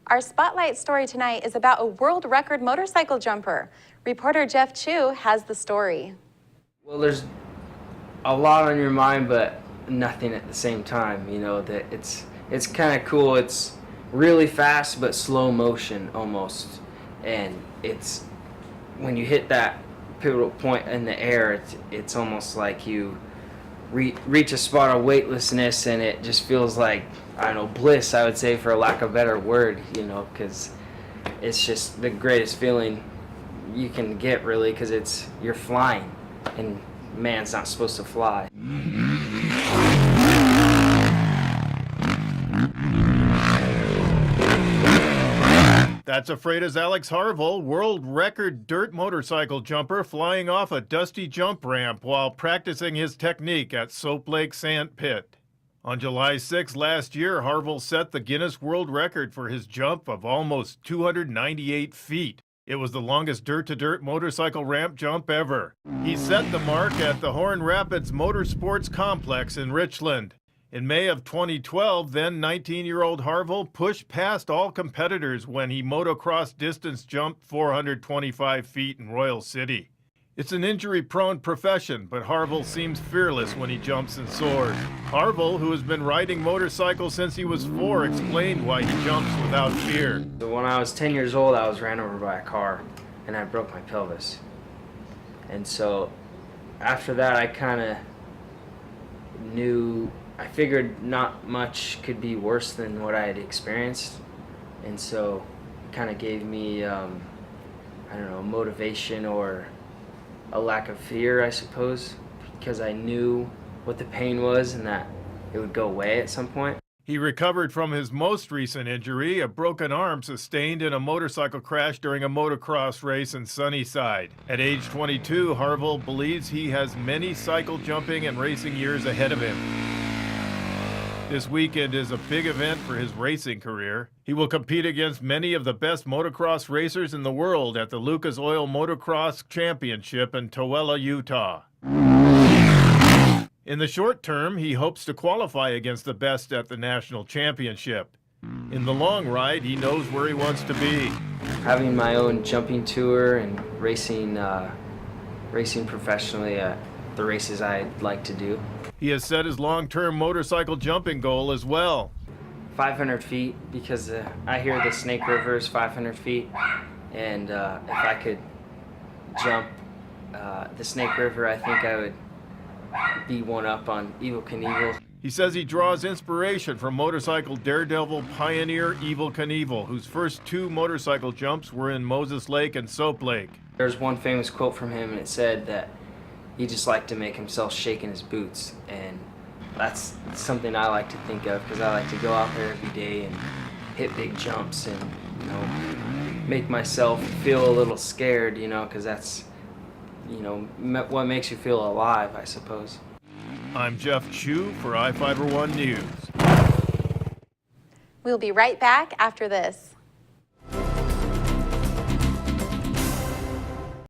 Our spotlight story tonight is about a world record motorcycle jumper. Reporter Jeff Chu has the story. Well, there's a lot on your mind, but nothing at the same time. You know, that it's kind of cool. It's really fast, but slow motion almost. And it's when you hit that pivotal point in the air, it's almost like you reach a spot of weightlessness, and it just feels like, I don't know, bliss, I would say, for a lack of a better word, you know, because it's just the greatest feeling you can get, really, because you're flying, and man's not supposed to fly. That's Afraida's Alex Harville, world record dirt motorcycle jumper, flying off a dusty jump ramp while practicing his technique at Soap Lake Sand Pit. On July 6 last year, Harville set the Guinness World Record for his jump of almost 298 feet. It was the longest dirt-to-dirt motorcycle ramp jump ever. He set the mark at the Horn Rapids Motorsports Complex in Richland. In May of 2012, then 19-year-old Harville pushed past all competitors when he motocross distance jumped 425 feet in Royal City. It's an injury-prone profession, but Harville seems fearless when he jumps and soars. Harville, who has been riding motorcycles since he was 4, explained why he jumps without fear. So when I was 10 years old, I was ran over by a car, and I broke my pelvis. And so after that, I kind of knew, I figured not much could be worse than what I had experienced. And so it kind of gave me, I don't know, motivation or a lack of fear, I suppose, because I knew what the pain was and that it would go away at some point. He recovered from his most recent injury, a broken arm sustained in a motorcycle crash during a motocross race in Sunnyside. At age 22, Harville believes he has many cycle jumping and racing years ahead of him. This weekend is a big event for his racing career. He will compete against many of the best motocross racers in the world at the Lucas Oil Motocross Championship in Tooele, Utah. In the short term, he hopes to qualify against the best at the national championship. In the long ride, he knows where he wants to be. Having my own jumping tour and racing professionally at the races I'd like to do. He has set his long-term motorcycle jumping goal as well. 500 feet, because I hear the Snake River is 500 feet, and if I could jump the Snake River, I think I would be one up on Evel Knievel. He says he draws inspiration from motorcycle daredevil pioneer Evel Knievel, whose first 2 motorcycle jumps were in Moses Lake and Soap Lake. There's one famous quote from him, and it said that he just liked to make himself shake in his boots, and that's something I like to think of, because I like to go out there every day and hit big jumps and, you know, make myself feel a little scared, you know, because that's, you know, what makes you feel alive, I suppose. I'm Jeff Chu for iFIBER 1 News. We'll be right back after this.